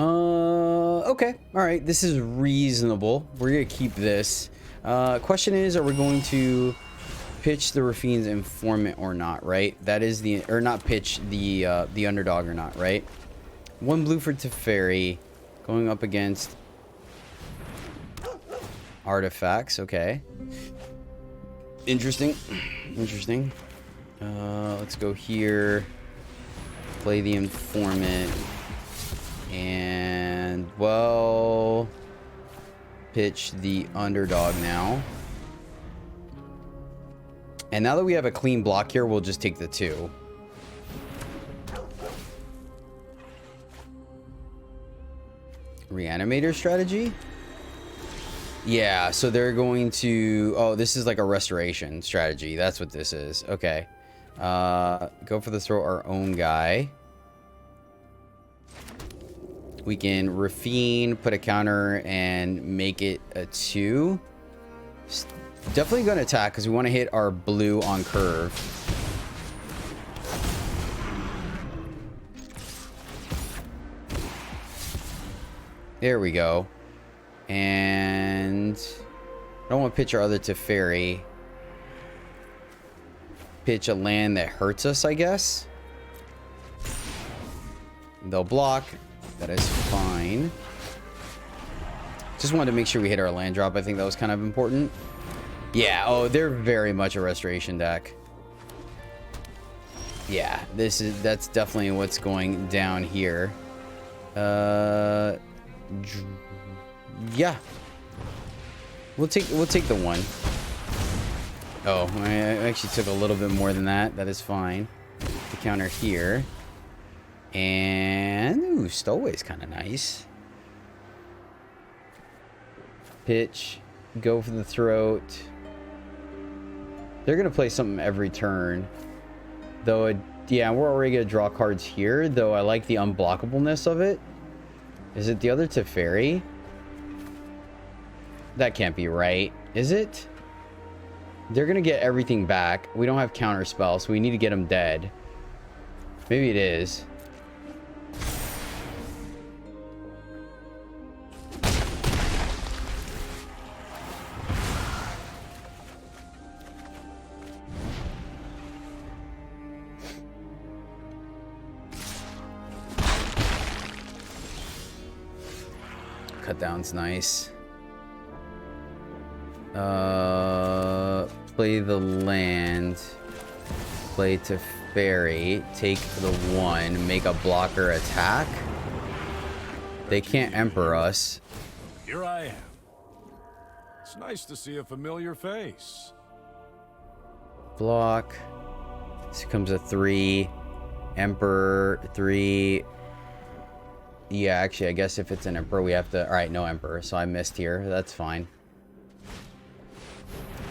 Okay. All right. This is reasonable. We're going to keep this. Question is, are we going to pitch the Raffine's informant or not, right? That is the, or not pitch the underdog or not, right? One blue for Teferi going up against artifacts. Okay. Interesting. Interesting. Let's go here. Play the informant. And, well, pitch the underdog now. And now that we have a clean block here, we'll just take the 2. Reanimator strategy? Yeah, so they're going to... Oh, this is like a restoration strategy. That's what this is. Okay. Go for the throw our own guy. We can Raffine, put a counter, and make it a 2. Definitely going to attack because we want to hit our blue on curve. There we go. And I don't want to pitch our other Teferi. Pitch a land that hurts us, I guess. They'll block. That is fine. Just wanted to make sure we hit our land drop. I think that was kind of important. Yeah, oh, they're very much a restoration deck. Yeah, that's definitely what's going down here. Yeah. We'll take the 1. Oh, I actually took a little bit more than that. That is fine. The counter here. And, ooh, Stowaway's kind of nice. Pitch. Go for the throat. They're going to play something every turn. Though, yeah, we're already going to draw cards here. Though I like the unblockableness of it. Is it the other Teferi? That can't be right. Is it? They're going to get everything back. We don't have counter spells, so we need to get them dead. Maybe it is. Cut down's nice. Play the land. Play Teferi. Take the 1. Make a blocker attack. They can't Emperor us. Here I am. It's nice to see a familiar face. Block. This becomes a 3. Emperor 3. Yeah, actually, I guess if it's an Emperor, we have to... Alright, no Emperor, so I missed here. That's fine.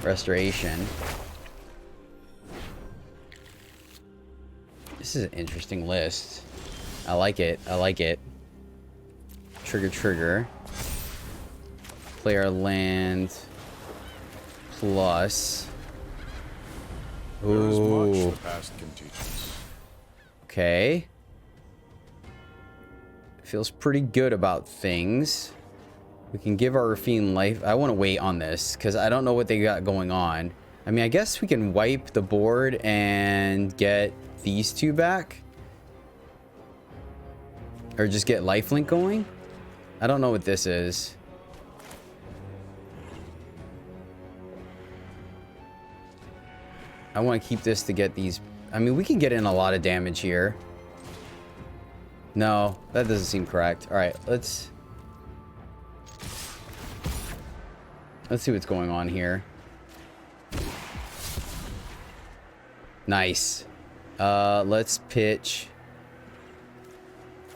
Restoration. This is an interesting list. I like it. I like it. Trigger. Play our land. Plus. There is Ooh. much the past can teach us. Okay. Feels pretty good about things. We can give our Raffine life. I want to wait on this because I don't know what they got going on. I mean, I guess we can wipe the board and get these 2 back. Or just get lifelink going. I don't know what this is. I want to keep this to get these. I mean, we can get in a lot of damage here. No, that doesn't seem correct. All right, let's see what's going on here. Nice. Let's pitch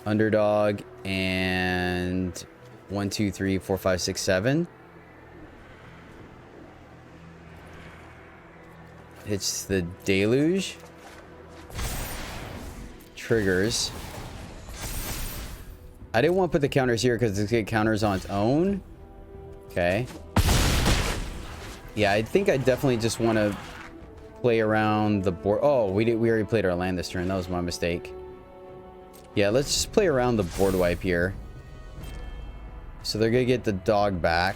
underdog and 1, 2, 3, 4, 5, 6, 7. Hits the deluge. Triggers. I didn't want to put the counters here because it's get counters on its own. Okay. Yeah, I think I definitely just want to play around the board. Oh, we already played our land this turn. That was my mistake. Yeah, let's just play around the board wipe here. So they're gonna get the dog back.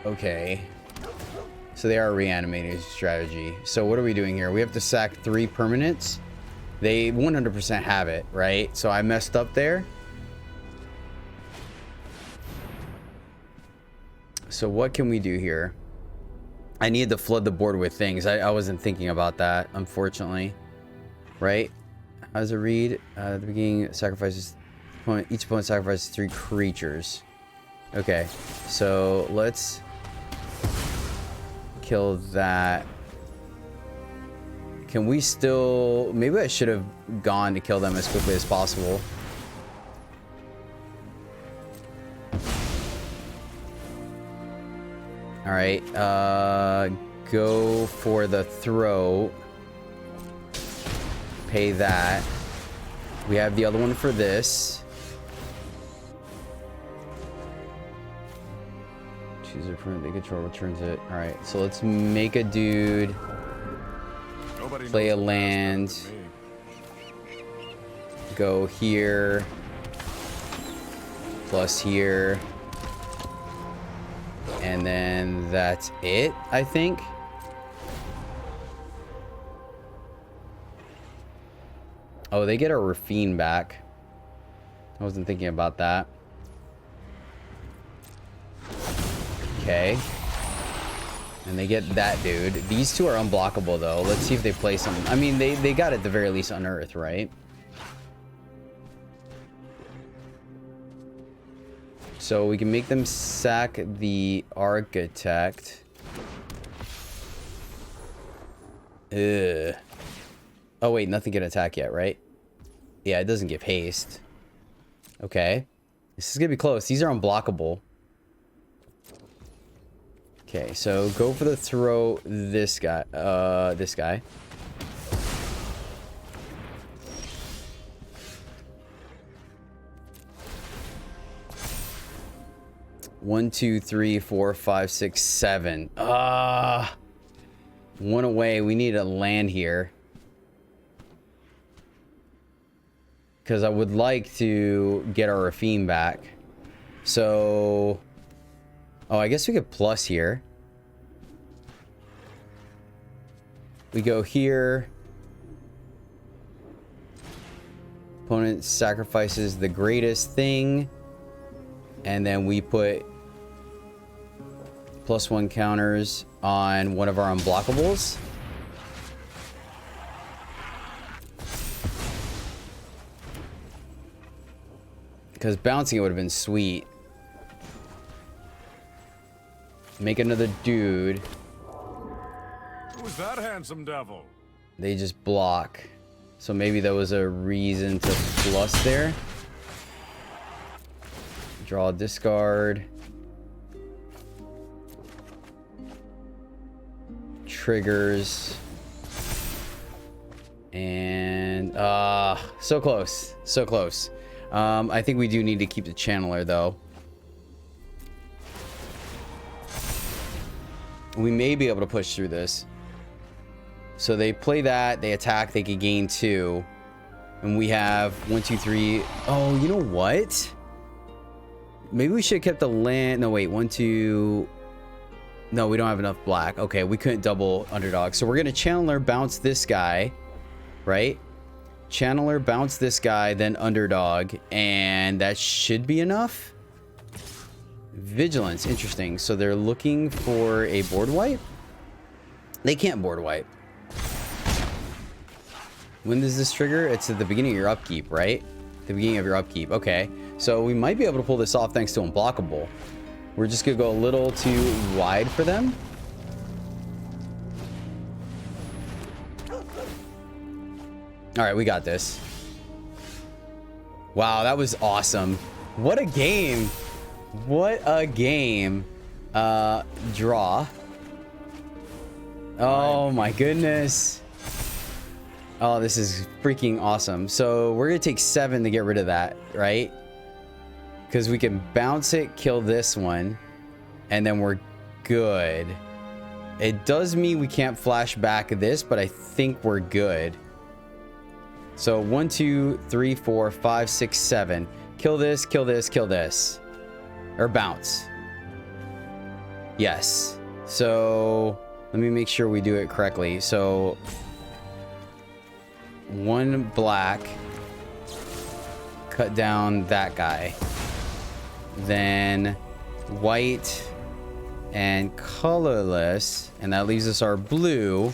Okay. So they are reanimating strategy. So what are we doing here? We have to sack 3 permanents. They 100% have it, right? So I messed up there. So what can we do here? I need to flood the board with things. I wasn't thinking about that, unfortunately. Right? How does it read? At the beginning, sacrifices... Each opponent sacrifices 3 creatures. Okay. So let's... kill that. Can we still... Maybe I should have gone to kill them as quickly as possible. Alright, go for the throw. Pay that. We have the other one for this. Choose a permanent they control, returns it. Alright, so let's make a dude. Play a land. Go here. Plus here. And then that's it, I think. Oh, they get our Raffine back. I wasn't thinking about that. Okay. And they get that dude. These 2 are unblockable, though. Let's see if they play something. I mean, they got at the very least unearth, right? So we can make them sack the architect. Ugh. Oh, wait, nothing can attack yet, right? Yeah, it doesn't give haste. Okay. This is gonna be close. These are unblockable. Okay, so go for the throw this guy. This guy. One, two, three, four, five, six, seven. One away. We need a land here. Because I would like to get our Raffine back. So... Oh, I guess we could plus here. We go here. Opponent sacrifices the greatest thing. And then we put +1 counters on one of our unblockables. Because bouncing it would have been sweet. Make another dude. Who's that handsome devil? They just block. So maybe there was a reason to plus there. Draw a discard. Triggers. And so close. So close. I think we do need to keep the channeler though. We may be able to push through this. So they play that, they attack, they can gain 2. And we have 1, 2, 3. Oh, you know what? Maybe we should have kept the land. No, wait, 1, 2. No, we don't have enough black. Okay, we couldn't double underdog. So we're going to channeler bounce this guy, right? Channeler bounce this guy, then underdog. And that should be enough. Vigilance, interesting. So they're looking for a board wipe? They can't board wipe. When does this trigger? It's at the beginning of your upkeep, right? The beginning of your upkeep. Okay. So we might be able to pull this off thanks to unblockable. We're just going to go a little too wide for them. All right, we got this. Wow, that was awesome. What a game. What a game. Draw. Oh my goodness. Oh, this is freaking awesome. So we're gonna take 7 to get rid of that, right? Because we can bounce it, kill this one, and then we're good. It does mean we can't flash back this, but I think we're good. So 1, 2, 3, 4, 5, 6, 7. Kill this, kill this, kill this. Or bounce. Yes. So let me make sure we do it correctly. So 1 black. Cut down that guy. Then white and colorless. And that leaves us our blue.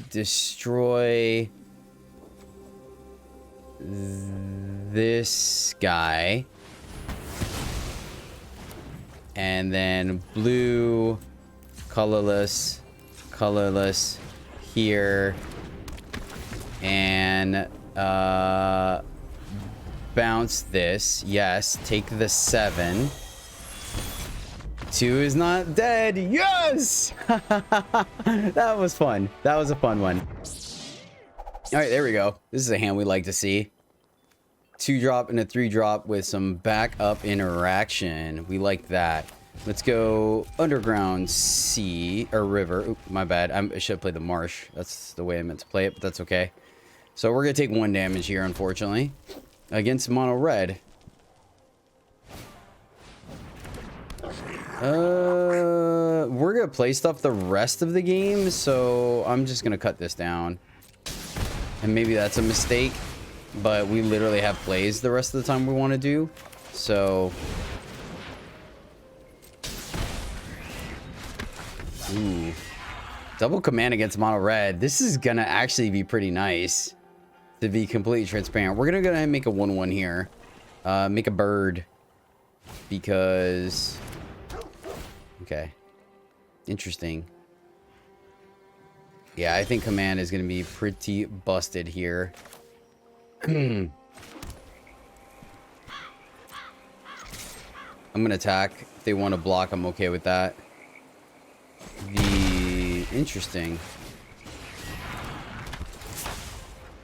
Destroy this guy. And then blue, colorless, colorless here. And bounce this. Yes, take the 7. 2 is not dead. Yes! That was fun. That was a fun one. All right, there we go. This is a hand we like to see. 2-drop and a 3-drop with some backup interaction. We like that. Let's go underground sea or river. Oop, my bad. I should have played the marsh. That's the way I meant to play it, but that's okay. So we're gonna take 1 damage here, unfortunately, against mono red. We're gonna play stuff the rest of the game, so I'm just gonna cut this down. And maybe that's a mistake, but we literally have plays the rest of the time we want to do. So, ooh, double command against mono red. This is gonna actually be pretty nice, to be completely transparent. We're gonna go ahead and make a 1/1 here. Make a bird, because okay, interesting. Yeah, I think command is going to be pretty busted here. I'm going to attack. If they want to block, I'm okay with that. Interesting.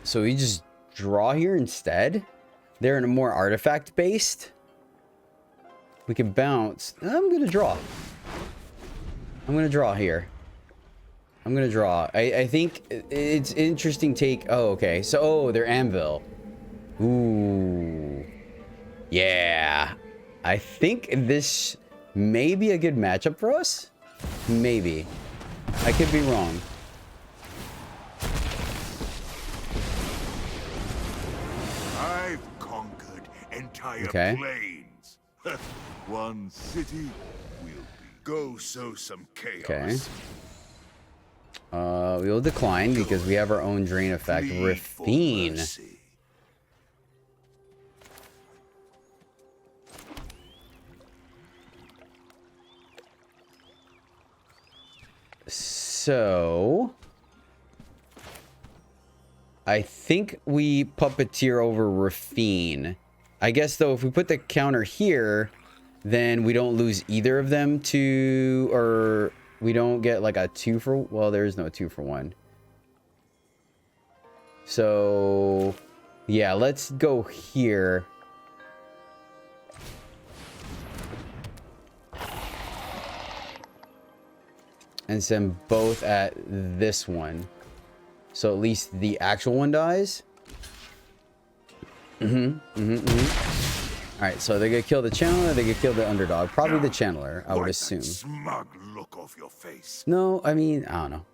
So we just draw here instead? They're in a more artifact based. We can bounce. I'm going to draw. I'm going to draw here. I'm going to draw. I think it's interesting take. Oh, okay. So, oh, they're anvil. Ooh. Yeah. I think this may be a good matchup for us. Maybe. I could be wrong. I've conquered entire plains. One city will be. Go sow some chaos. Okay. We will decline because we have our own drain effect. Raffine. So I think we puppeteer over Raffine. I guess though, if we put the counter here, then we don't lose either of them to, or we don't get like a 2 for, well, there is no 2 for 1. So yeah, let's go here. And send both at this one. So at least the actual one dies. Alright, so they're gonna kill the channeler, they're gonna kill the underdog. Probably the channeler, I would assume. Smug look off your face. No, I mean, I don't know.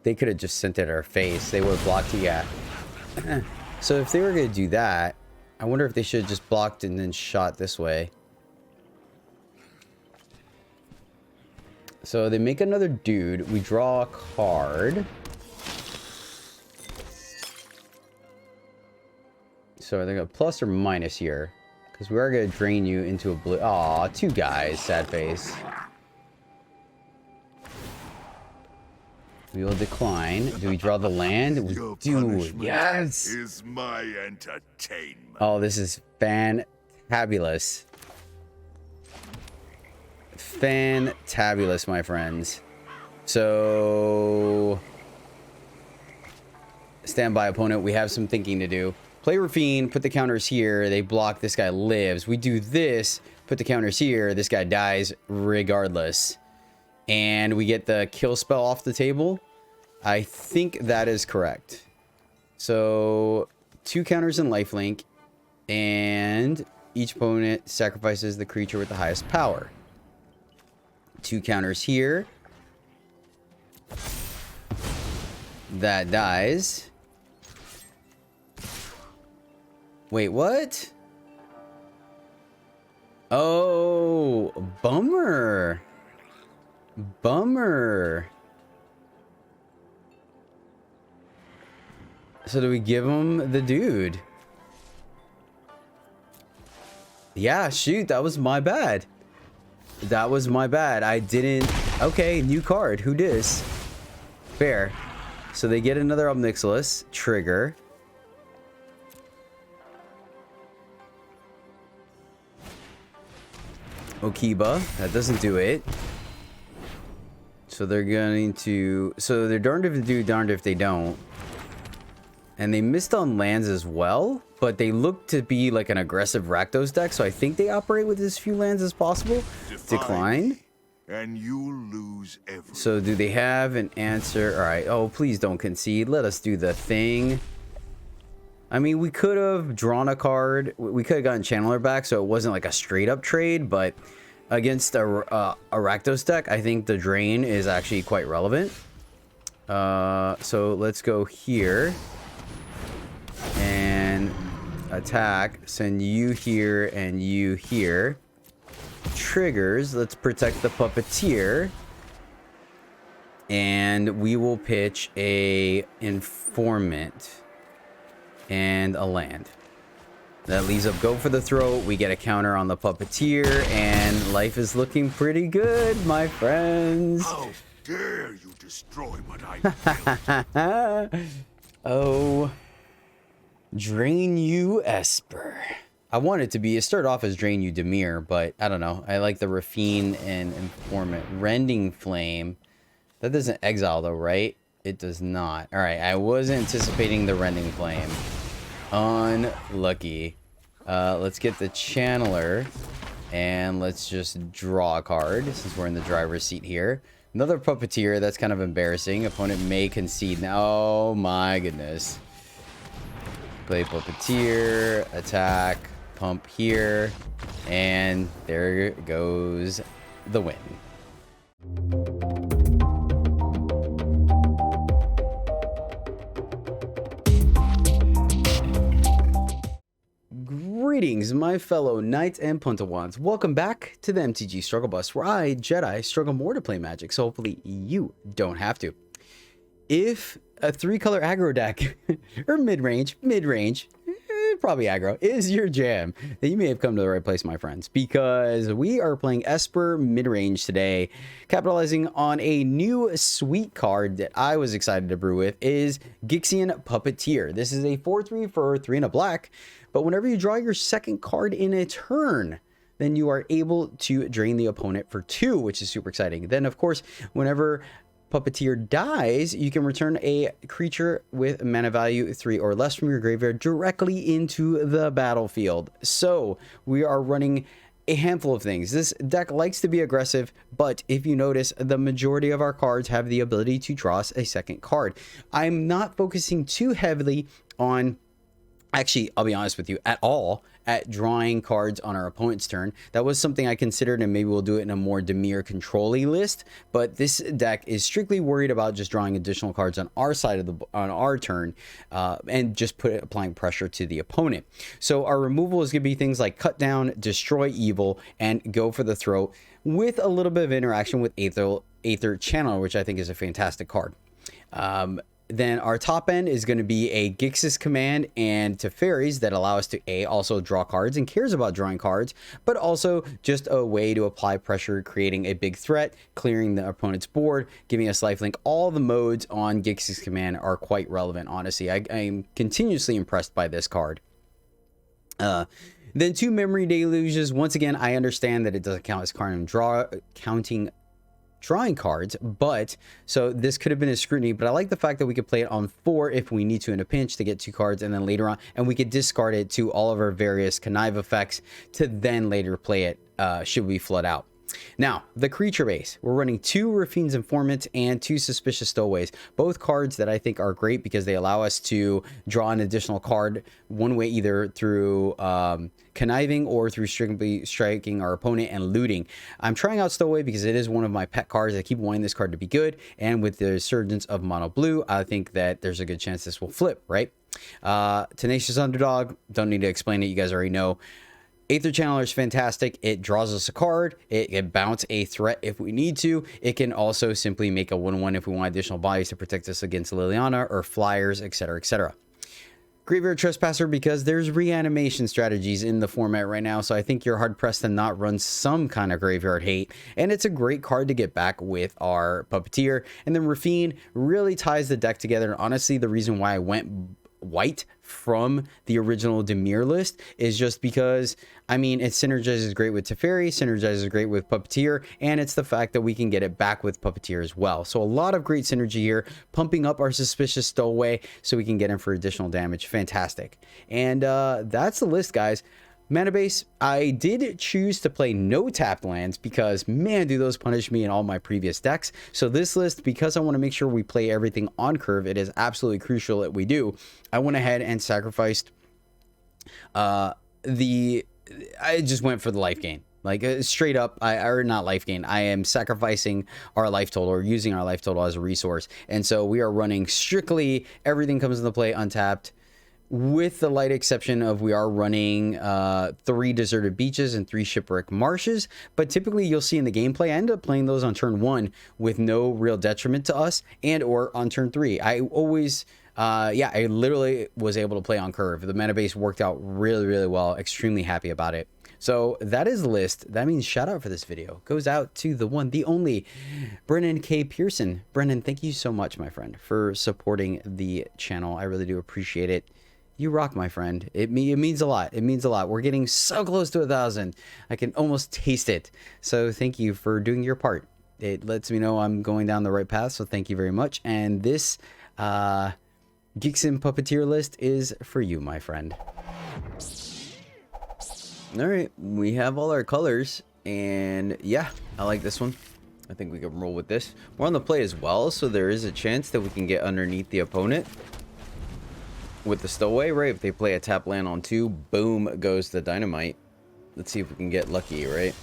They could have just sent it at our face. They would have blocked it, yeah. So if they were gonna do that, I wonder if they should have just blocked and then shot this way. So they make another dude. We draw a card. So they got plus or minus here. Because we are going to drain you into a blue. Aw, 2 guys. Sad face. We will decline. Do we draw the land? We do. Yes! Is my entertainment. Oh, this is fantabulous. Fantabulous, my friends. So stand by, opponent. We have some thinking to do. Play Raffine, put the counters here. They block. This guy lives. We do this, put the counters here. This guy dies regardless. And we get the kill spell off the table. I think that is correct. So 2 counters in lifelink, and each opponent sacrifices the creature with the highest power. 2 counters here. That dies. Wait, what? Oh, bummer. Bummer. So do we give him the dude? Yeah, shoot, that was my bad. That was my bad. I didn't... Okay, new card. Who dis? Fair. So they get another Obnixilis. Trigger. Okiba. That doesn't do it. So they're going to... So they're darned if they do, darned if they don't. And they missed on lands as well, but they look to be like an aggressive Rakdos deck, so I think they operate with as few lands as possible. Decline. And you lose everything. So do they have an answer? All right. Oh, please don't concede. Let us do the thing. I mean, we could have drawn a card. We could have gotten Channeler back, so it wasn't like a straight up trade, but against a Rakdos deck, I think the drain is actually quite relevant. So let's go here. And attack, send you here and you here. Triggers, let's protect the Puppeteer. And we will pitch a Informant and a land. That leaves up Go for the Throat. We get a counter on the Puppeteer, and life is looking pretty good, my friends. How dare you destroy what I built? Oh. Drain you, Esper. I want it to be, it started off as Drain you, Demir, but I don't know. I like the Raffine and Informant. Rending Flame. That doesn't exile though, right? It does not. Alright, I was anticipating the Rending Flame. Unlucky. Let's get the Channeler. And let's just draw a card, since we're in the driver's seat here. Another Puppeteer, that's kind of embarrassing. Opponent may concede now. Oh my goodness. Play Puppeteer, attack, pump here, and there goes the win. Greetings, my fellow knights and Puntawans. Welcome back to the MTG Struggle Bus, where I, Jedi, struggle more to play Magic, so hopefully you don't have to. If a 3-color aggro deck, or mid-range, probably aggro, is your jam, then you may have come to the right place, my friends, because we are playing Esper mid-range today. Capitalizing on a new sweet card that I was excited to brew with is Gixian Puppeteer. This is a 4/3 for 3 and a black, but whenever you draw your second card in a turn, then you are able to drain the opponent for 2, which is super exciting. Then, of course, whenever Puppeteer dies, you can return a creature with mana value 3 or less from your graveyard directly into the battlefield. So we are running a handful of things. This deck likes to be aggressive, but if you notice, the majority of our cards have the ability to draw us a second card. I'm not focusing too heavily on, actually, I'll be honest with you, at all, at drawing cards on our opponent's turn. That was something I considered, and maybe we'll do it in a more Demir control-y list, but this deck is strictly worried about just drawing additional cards on our side of the on our turn, and just applying pressure to the opponent. So our removal is going to be things like Cut Down, Destroy Evil, and Go for the Throat, with a little bit of interaction with Aether Channeler, which I think is a fantastic card. Then our top end is going to be a Gixis command and Teferis that allow us to also draw cards and cares about drawing cards, but also just a way to apply pressure, creating a big threat, clearing the opponent's board, giving us lifelink. All the modes on Gixis command are quite relevant, honestly. I am continuously impressed by this card. Then 2 Memory Deluges. Once again, I understand that it doesn't count as counting drawing cards, but so this could have been a scrutiny, but I like the fact that we could play it on 4 if we need to in a pinch to get 2 cards, and then later on, and we could discard it to all of our various connive effects to then later play it should we flood out. Now, the creature base. We're running 2 Raffine's Informants and 2 Suspicious Stowaways. Both cards that I think are great because they allow us to draw an additional card one way, either through conniving or through strictly striking our opponent and looting. I'm trying out Stowaway because it is one of my pet cards. I keep wanting this card to be good, and with the resurgence of mono blue, I think that there's a good chance this will flip, right? Tenacious Underdog, don't need to explain it, you guys already know. Aether Channeler is fantastic. It draws us a card. It can bounce a threat if we need to. It can also simply make a 1/1 if we want additional bodies to protect us against Liliana or flyers, etc., etc. Graveyard Trespasser because there's reanimation strategies in the format right now, so I think you're hard-pressed to not run some kind of graveyard hate, and it's a great card to get back with our Puppeteer. And then Raffine really ties the deck together, and honestly, the reason why I went white from the original Demir list is just because, I mean, it synergizes great with Teferi, synergizes great with Puppeteer, and it's the fact that we can get it back with Puppeteer as well. So a lot of great synergy here, pumping up our Suspicious Stowaway so we can get him for additional damage. Fantastic. And that's the list, guys. Mana base, I did choose to play no tapped lands because, man, do those punish me in all my previous decks. So this list, because I want to make sure we play everything on curve, it is absolutely crucial that we do. I went ahead and sacrificed I just went for the life gain. Like, straight up, or not life gain, I am sacrificing our life total or using our life total as a resource. And so we are running strictly everything comes into play untapped, with the light exception of we are running 3 Deserted Beaches and 3 Shipwreck Marshes. But typically you'll see in the gameplay, I end up playing those on turn 1 with no real detriment to us, and or on turn 3. I always... yeah, I literally was able to play on curve. The mana base worked out really, really well. Extremely happy about it. So that is the list. That means shout out for this video goes out to the one, the only, Brennan K. Pearson. Brennan, thank you so much, my friend, for supporting the channel. I really do appreciate it. You rock, my friend. It means a lot. It means a lot. We're getting so close to 1,000. I can almost taste it. So thank you for doing your part. It lets me know I'm going down the right path. So thank you very much. And this Gixian Puppeteer list is for you, my friend. All right, we have all our colors, and yeah, I like this one. I think we can roll with this. We're on the play as well, so there is a chance that we can get underneath the opponent with the Stowaway, right? If they play a tap land on 2, boom goes the Dynamite. Let's see if we can get lucky, right?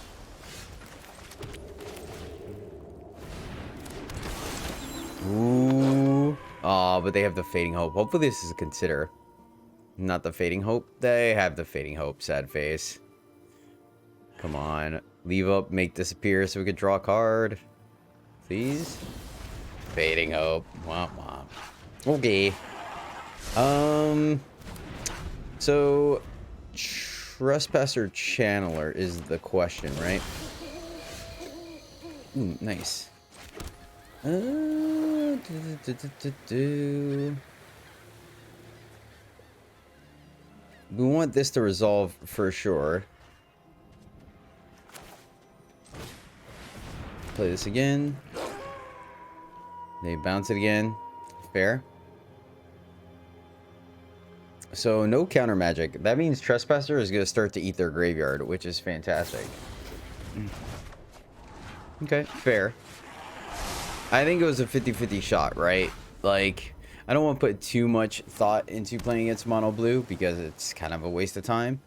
Ooh. Oh, but they have the Fading Hope. Hopefully this is a Consider. Not the Fading Hope. They have the Fading Hope. Sad face. Come on. Leave up, make disappear so we could draw a card. Please. Fading Hope. Womp womp. Okay. So Trespasser Channeler is the question, right? Ooh, nice. We want this to resolve for sure. Play this again. They bounce it again. Fair. So no counter magic. That means Trespasser is going to start to eat their graveyard, which is fantastic. Okay, fair. I think it was a 50-50 shot, right? Like, I don't want to put too much thought into playing against mono blue because it's kind of a waste of time.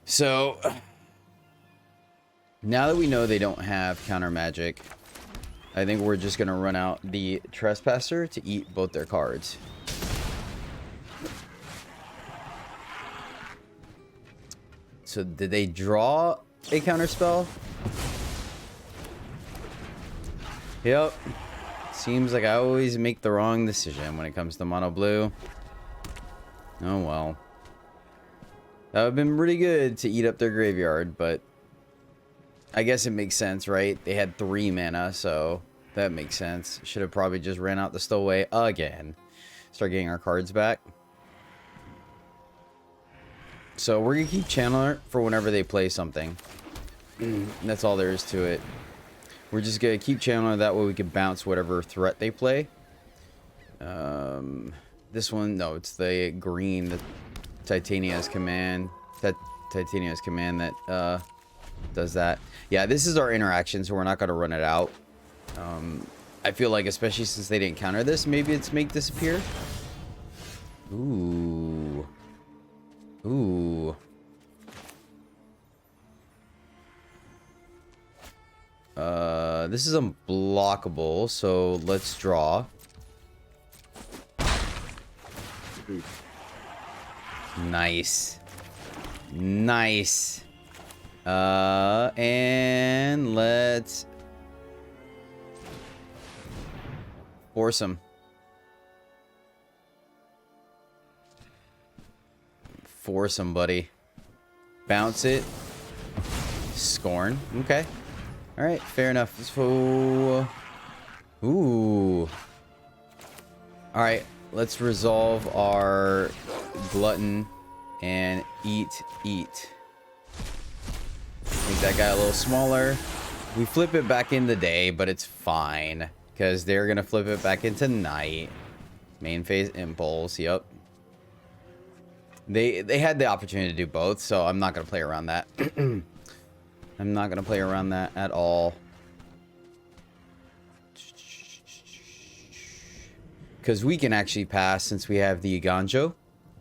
So now that we know they don't have counter magic, I think we're just going to run out the Trespasser to eat both their cards. So did they draw a counter spell? Yep. Seems like I always make the wrong decision when it comes to mono blue. Oh well. That would have been really good to eat up their graveyard, but I guess it makes sense, right? They had 3 mana, so that makes sense. Should have probably just ran out the Stowaway again. Start getting our cards back. So we're going to keep Channeler for whenever they play something. That's all there is to it. We're just going to keep Channeler, that way we can bounce whatever threat they play. This one, no, it's the green, the Titania's command. That Titania's command that does that. Yeah, this is our interaction, so we're not going to run it out. I feel like, especially since they didn't counter this, maybe it's make disappear. Ooh. Ooh. This is unblockable, so let's draw. Nice. Nice. And let's force him. Force him, buddy. Bounce it. Scorn. Okay. All right, fair enough. So, ooh. All right, let's resolve our glutton and eat. Make that guy a little smaller. We flip it back in the day, but it's fine because they're gonna flip it back into night. Main phase impulse. Yep. They had the opportunity to do both, so I'm not gonna play around that. I'm not gonna play around that at all. Because we can actually pass since we have the Ganjo,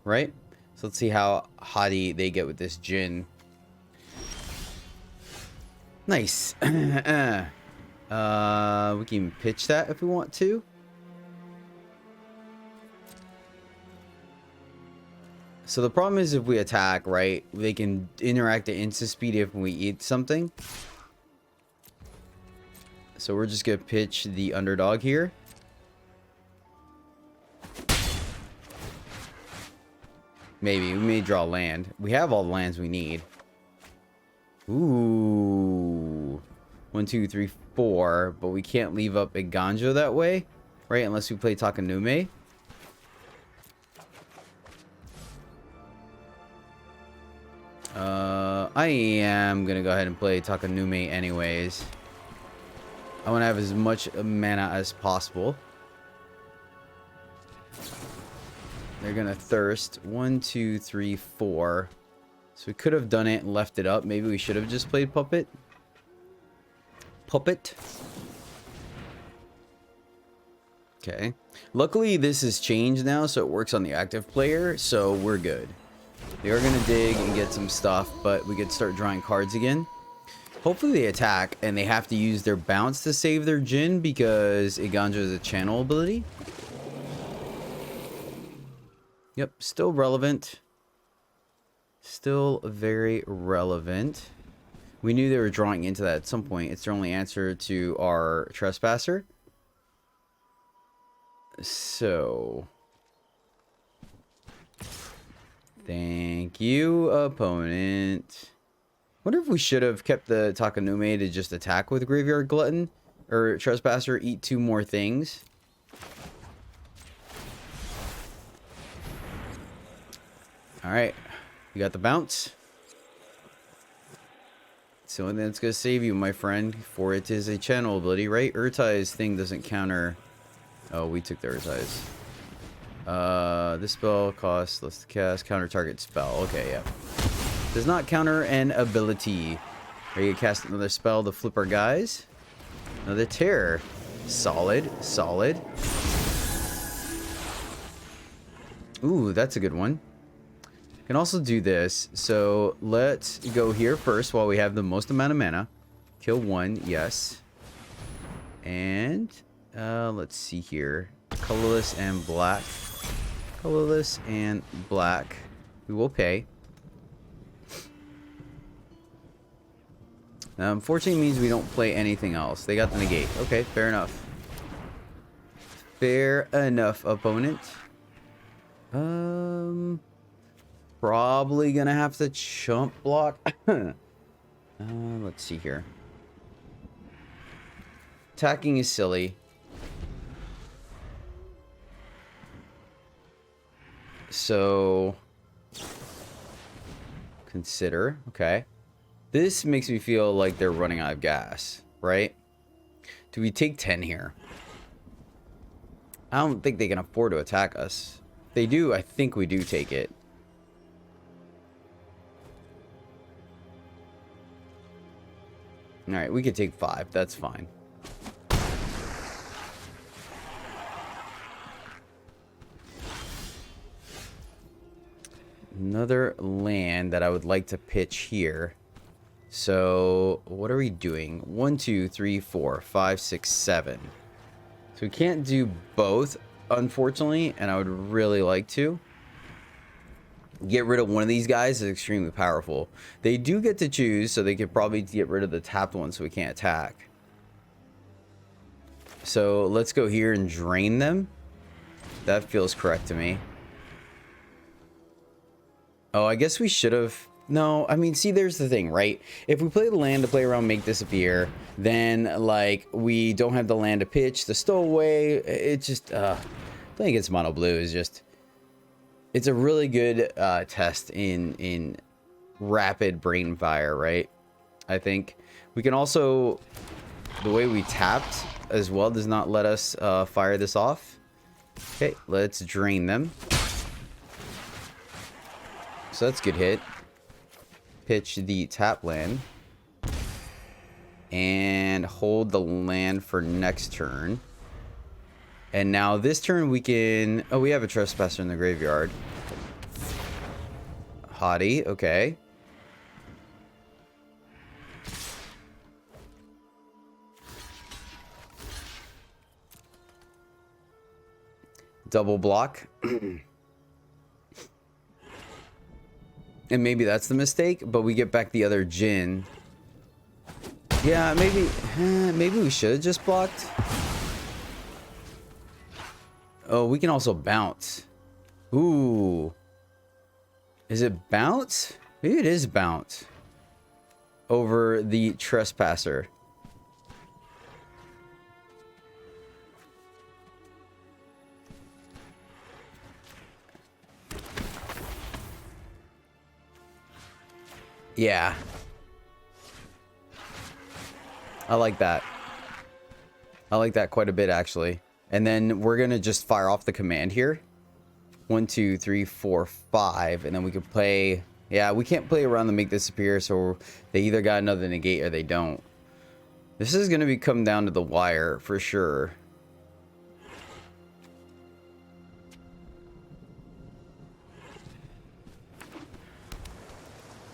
right? So let's see how hotty they get with this Jin. Nice. We can pitch that if we want to. So the problem is if we attack, right, they can interact at instant speed if we eat something. So we're just going to pitch the underdog here. Maybe. We may draw land. We have all the lands we need. Ooh. 1, 2, 3, 4. But we can't leave up a Ganjo that way, right? Unless we play Takanume. I am gonna go ahead and play Takanume anyways. I want to have as much mana as possible. They're gonna thirst. 1, 2, 3, 4. So we could have done it and left it up. Maybe we should have just played Puppet. Okay. Luckily, this has changed now, so it works on the active player, so we're good. They are going to dig and get some stuff, but we could start drawing cards again. Hopefully they attack, and they have to use their bounce to save their Jin, because Iganjo is a channel ability. Yep, still relevant. Still very relevant. We knew they were drawing into that at some point. It's their only answer to our Trespasser. So... thank you, opponent. Wonder if we should have kept the Takanume to just attack with Graveyard Glutton. Or Trespasser, eat 2 more things. Alright. You got the bounce. It's the only thing that's going to save you, my friend. For it is a channel ability, right? Urtai's thing doesn't counter... oh, we took the Urtai's. This spell costs less to cast. Counter target spell. Okay, yeah. Does not counter an ability. Ready to cast another spell to flip our guys. Another terror. Solid. Solid. Ooh, that's a good one. Can also do this. So let's go here first while we have the most amount of mana. Kill 1, yes. And let's see here. Colorless and black. Colorless and black. We will pay. Unfortunately means we don't play anything else. They got the negate. Okay, fair enough. Fair enough, opponent. Probably gonna have to chump block. Let's see here. Attacking is silly. So consider. Okay. This makes me feel like they're running out of gas, right? Do we take 10 here? I don't think they can afford to attack us. If they do, I think we do take it. All right, we could take 5. That's fine. Another land that I would like to pitch here. So what are we doing? 1, 2, 3, 4, 5, 6, 7. So we can't do both, unfortunately, and I would really like to. Get rid of one of these guys is extremely powerful. They do get to choose, so they could probably get rid of the tapped one so we can't attack. So let's go here and drain them. That feels correct to me. Oh, I guess we should have... No, I mean, see, there's the thing, right? If we play the land to play around, make disappear, then, like, we don't have the land to pitch, the stowaway, it just, playing against mono blue is just... It's a really good test in rapid brain fire, right? I think we can also... The way we tapped as well does not let us fire this off. Okay, let's drain them. So that's a good hit. Pitch the tap land. And hold the land for next turn. And now this turn we can... Oh, we have a trespasser in the graveyard. Hottie, okay. Double block. And maybe that's the mistake, but we get back the other Jin. Yeah, maybe we should have just blocked. Oh, we can also bounce. Ooh. Is it bounce? Maybe it is bounce. Over the trespasser. Yeah. I like that. I like that quite a bit, actually. And then we're going to just fire off the command here. 1, 2, 3, 4, 5. And then we can play... Yeah, we can't play around to make this appear, so they either got another negate or they don't. This is going to come down to the wire, for sure.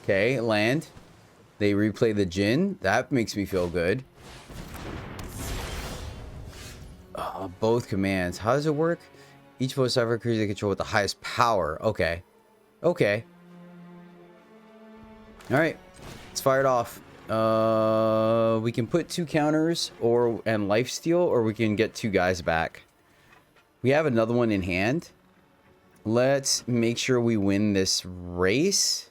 Okay, land. They replay the Jin. That makes me feel good. Oh, both commands. How does it work? Each post ever creature they control with the highest power. Okay. Okay. Alright. Let's fire it off. We can put 2 counters and lifesteal, or we can get 2 guys back. We have another one in hand. Let's make sure we win this race.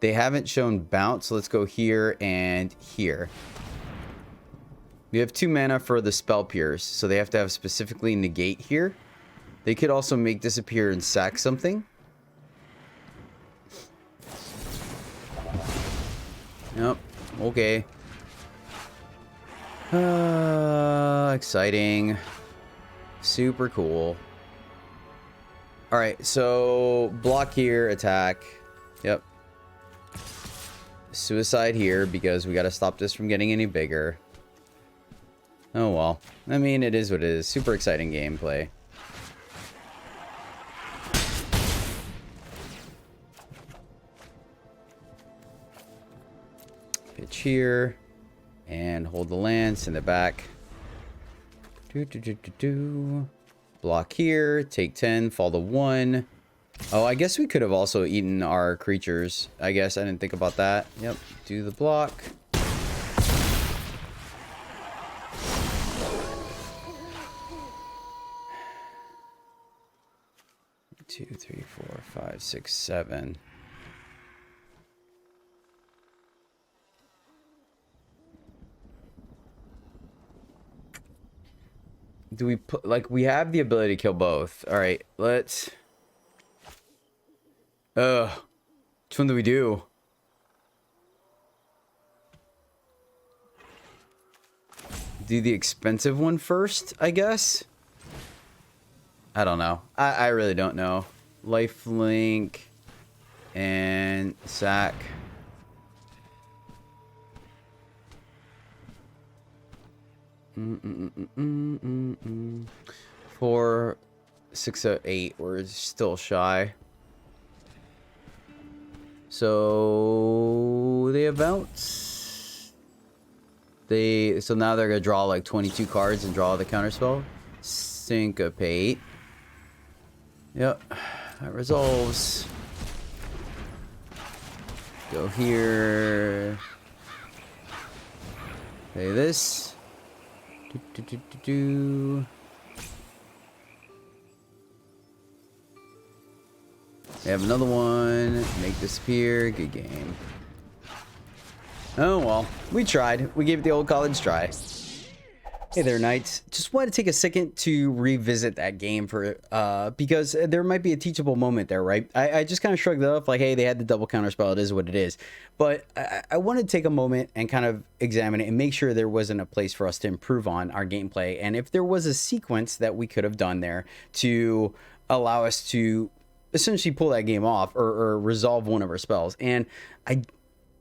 They haven't shown bounce, so let's go here and here. We have 2 mana for the spell pierce, so they have to have specifically negate here. They could also make disappear and sack something. Yep. Okay. Exciting. Super cool. Alright, so block here, attack. Yep. Suicide here because we got to stop this from getting any bigger. Oh well. I mean, it is what it is. Super exciting gameplay. Pitch here. And hold the land, send it back. Block here. Take 10, fall to 1. Oh, I guess we could have also eaten our creatures. I guess I didn't think about that. Yep. Do the block. Two, 3, 4, 5, 6, 7. Do we put, like, we have the ability to kill both. All right, let's... which one do we do? Do the expensive one first, I guess? I don't know. I really don't know. Lifelink and sack. 4, 6, 8. We're still shy. So they bounce. So now they're gonna draw like 22 cards and draw the counterspell. Syncopate. Yep, that resolves. Go here. Play this. We have another one. Make disappear. Good game. Oh well, we tried. We gave it the old college try. Hey there, Knights. Just wanted to take a second to revisit that game for because there might be a teachable moment there, right? I just kind of shrugged it off like, hey, they had the double counterspell. It is what it is. But I wanted to take a moment and kind of examine it and make sure there wasn't a place for us to improve on our gameplay. And if there was a sequence that we could have done there to allow us to essentially pull that game off or resolve one of our spells. And I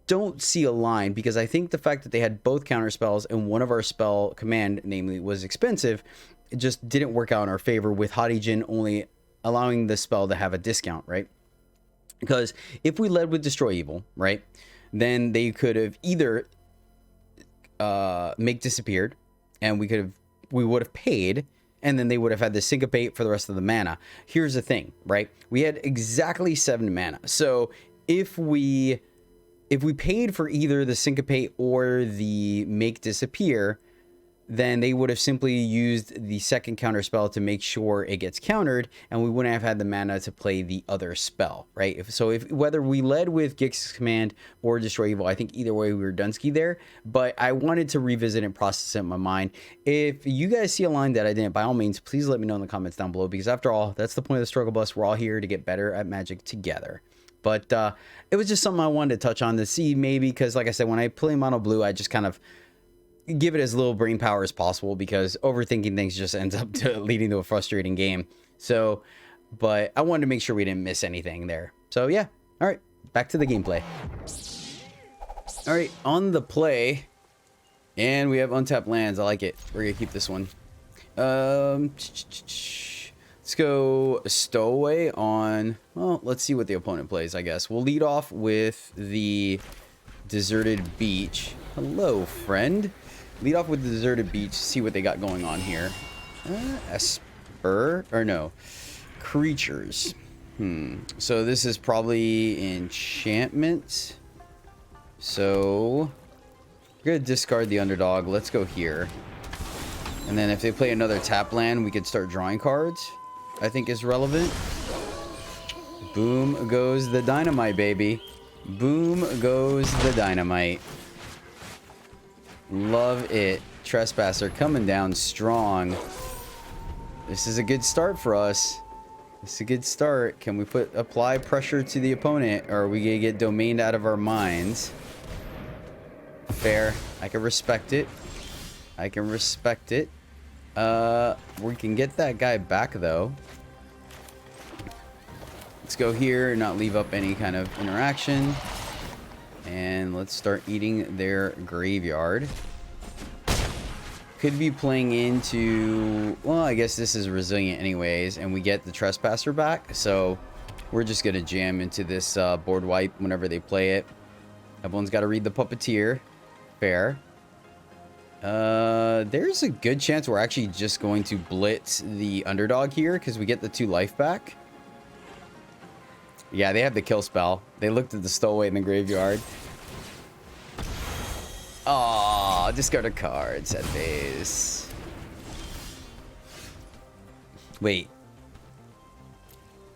don't see a line because I think the fact that they had both counter spells and one of our spell command, namely, was expensive, it just didn't work out in our favor with Hadijin only allowing the spell to have a discount, right? Because if we led with Destroy Evil, right, then they could have either make disappeared and we would have paid, and then they would have had the syncopate for the rest of the mana. Here's the thing, right? We had exactly 7 mana. So if we paid for either the syncopate or the make disappear, then they would have simply used the second counter spell to make sure it gets countered, and we wouldn't have had the mana to play the other spell, right? If whether we led with Gixian's command or Destroy Evil, I think either way we were Dunsky there. But I wanted to revisit and process it in my mind. If you guys see a line that I didn't, by all means, please let me know in the comments down below, because after all, that's the point of the struggle bus. We're all here to get better at Magic together. But it was just something I wanted to touch on to see maybe, because like I said, when I play mono blue, I just kind of give it as little brain power as possible, because overthinking things just ends up leading to a frustrating game. So, but I wanted to make sure we didn't miss anything there. So yeah, all right, back to the gameplay. All right, on the play, and we have untapped lands. I like it. We're gonna keep this one. Let's go Stowaway on, well, let's see what the opponent plays, I guess. We'll lead off with the Deserted Beach. Hello, friend. Lead off with the Deserted Beach, see what they got going on here. Esper, or no, creatures. So this is probably enchantment. So we're gonna discard the underdog. Let's go here. And then if they play another tap land, we could start drawing cards. I think is relevant. Boom goes the dynamite, baby. Boom goes the dynamite. Love it. Trespasser coming down strong. This is a good start for us. This is a good start. Can we apply pressure to the opponent, or are we gonna get domained out of our minds? Fair. I can respect it. I can respect it. We can get that guy back though. Let's go here and not leave up any kind of interaction. And let's start eating their graveyard. Could be playing into, well, I guess this is resilient anyways, and we get the Trespasser back. So we're just gonna jam into this board wipe whenever they play it. Everyone's got to read the Puppeteer. Fair. There's a good chance we're actually just going to blitz the underdog here because we get the 2 life back. Yeah, they have the kill spell. They looked at the stowaway in the graveyard. Oh, discard a card. Set base. Wait.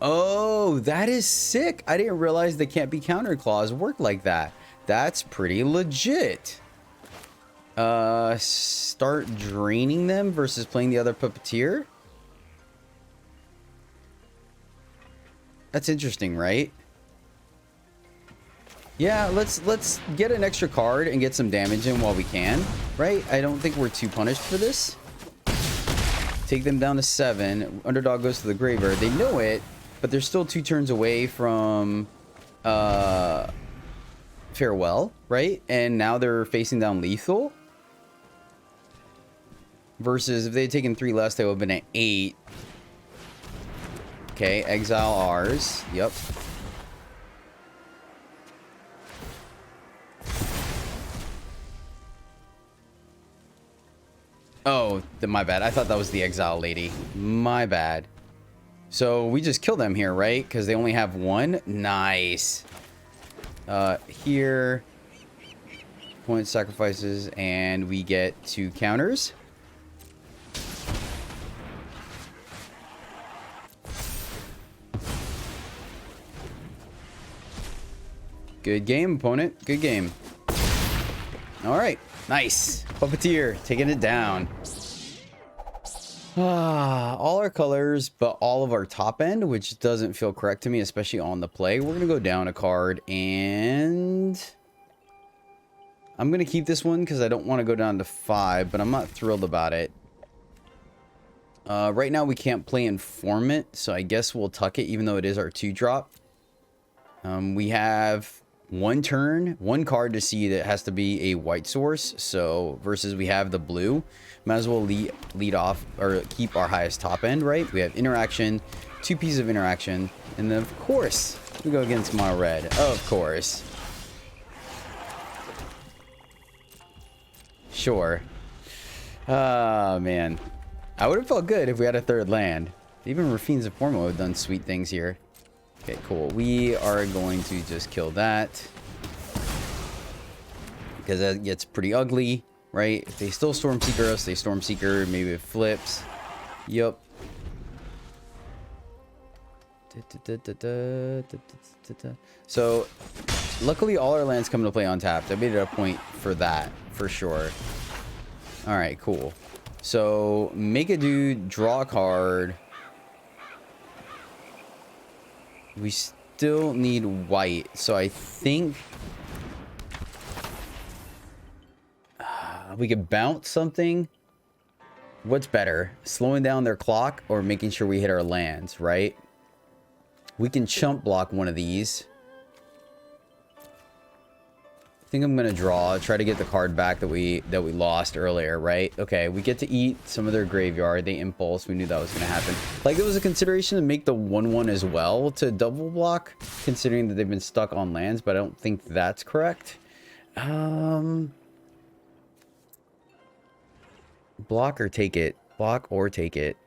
Oh, that is sick. I didn't realize the can't be counter clause work like that. That's pretty legit. Start draining them versus playing the other Puppeteer. That's interesting, right? Yeah, let's get an extra card and get some damage in while we can, right? I don't think we're too punished for this. Take them down to 7. Underdog goes to the graveyard. They know it, but they're still 2 turns away from farewell, right? And now they're facing down lethal. Versus if they had taken 3 less, they would have been at 8. Okay, exile ours. Yep. Oh, my bad. I thought that was the exile lady. My bad. So we just kill them here, right? Because they only have 1. Nice. Here. Point sacrifices, and we get 2 counters. Good game, opponent. Good game. All right. Nice. Puppeteer taking it down. All our colors, but all of our top end, which doesn't feel correct to me, especially on the play. We're going to go down a card, and I'm going to keep this one because I don't want to go down to 5, but I'm not thrilled about it. Right now, we can't play Informant, so I guess we'll tuck it, even though it is our 2-drop. We have 1 turn, 1 card to see that has to be a white source. So versus we have the blue, might as well lead off or keep our highest top end, right? We have interaction, 2 pieces of interaction, and then of course we go against my red. Of course. Sure. Ah, man. I would have felt good if we had a 3rd land. Even Raffine's Informant would have done sweet things here. Okay, cool. We are going to just kill that. Because that gets pretty ugly, right? If they still Stormseeker us, they Stormseeker. Maybe it flips. Yup. So, luckily all our lands come into play untapped. I made it a point for that, for sure. Alright, cool. So, make a dude, draw a card. We still need white, so I think we could bounce something. What's better, slowing down their clock or making sure we hit our lands, right? We can chump block one of these. I think I'm gonna draw, try to get the card back that we lost earlier, right? Okay, we get to eat some of their graveyard. They impulse. We knew that was gonna happen. Like, it was a consideration to make the 1/1 as well to double block, considering that they've been stuck on lands, but I don't think that's correct. Block or take it. Block or take it.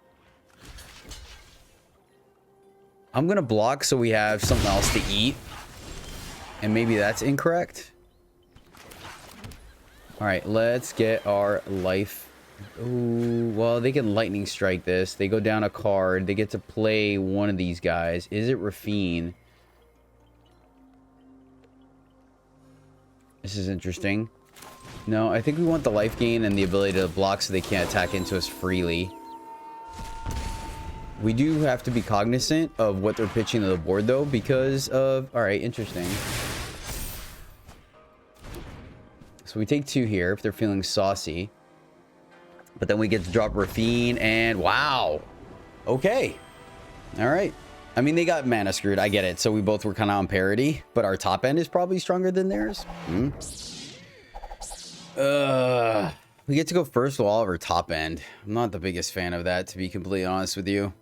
I'm gonna block so we have something else to eat, and maybe that's incorrect. Alright, let's get our life. Ooh, well, they can lightning strike this. They go down a card. They get to play one of these guys. Is it Raffine? This is interesting. No, I think we want the life gain and the ability to block so they can't attack into us freely. We do have to be cognizant of what they're pitching to the board, though, because of... Alright, interesting. So we take 2 here if they're feeling saucy. But then we get to drop Raffine and wow. Okay. All right. I mean, they got mana screwed. I get it. So we both were kind of on parity, but our top end is probably stronger than theirs. We get to go first with all of our top end. I'm not the biggest fan of that, to be completely honest with you.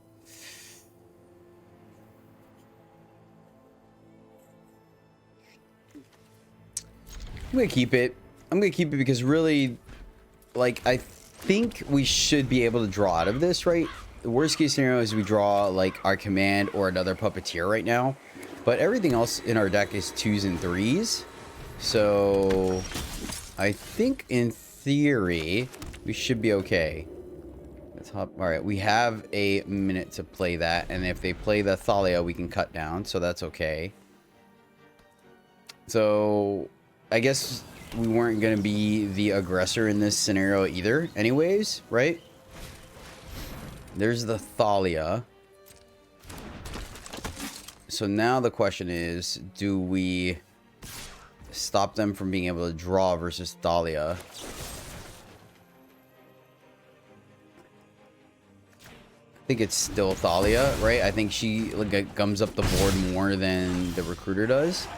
I'm going to keep it. I'm going to keep it because really, like, I think we should be able to draw out of this, right? The worst case scenario is we draw, like, our command or another Puppeteer right now. But everything else in our deck is 2s and 3s. So, I think in theory, we should be okay. Let's hop. All right, we have a minute to play that. And if they play the Thalia, we can cut down. So that's okay. So, I guess we weren't going to be the aggressor in this scenario either anyways, right? There's the Thalia. So now the question is, do we stop them from being able to draw versus Thalia? I think it's still Thalia, right? I think she like gums up the board more than the recruiter does.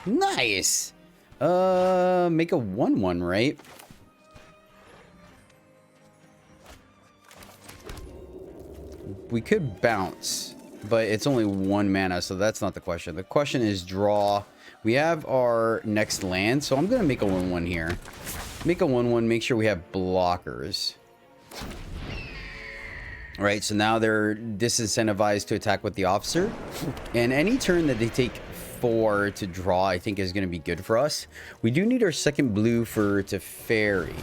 Nice! Make a 1/1, right? we could bounce, but it's only 1 mana, so that's not the question. The question is draw. We have our next land, so I'm going to make a 1/1 here. Make a 1/1, make sure we have blockers. Alright, so now they're disincentivized to attack with the officer. And any turn that they take 4 to draw, I think is going to be good for us. We do need our second blue for Teferi.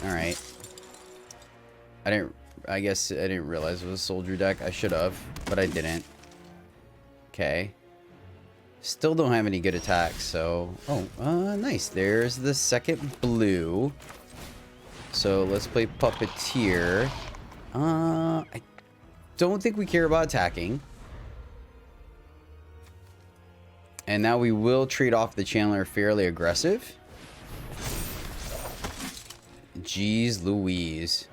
Alright. I guess I didn't realize it was a soldier deck. I should have, but I didn't. Okay. Still don't have any good attacks, so... Oh, nice. There's the second blue. So let's play Puppeteer. I don't think we care about attacking. And now we will trade off the Chandler fairly aggressive. Jeez Louise.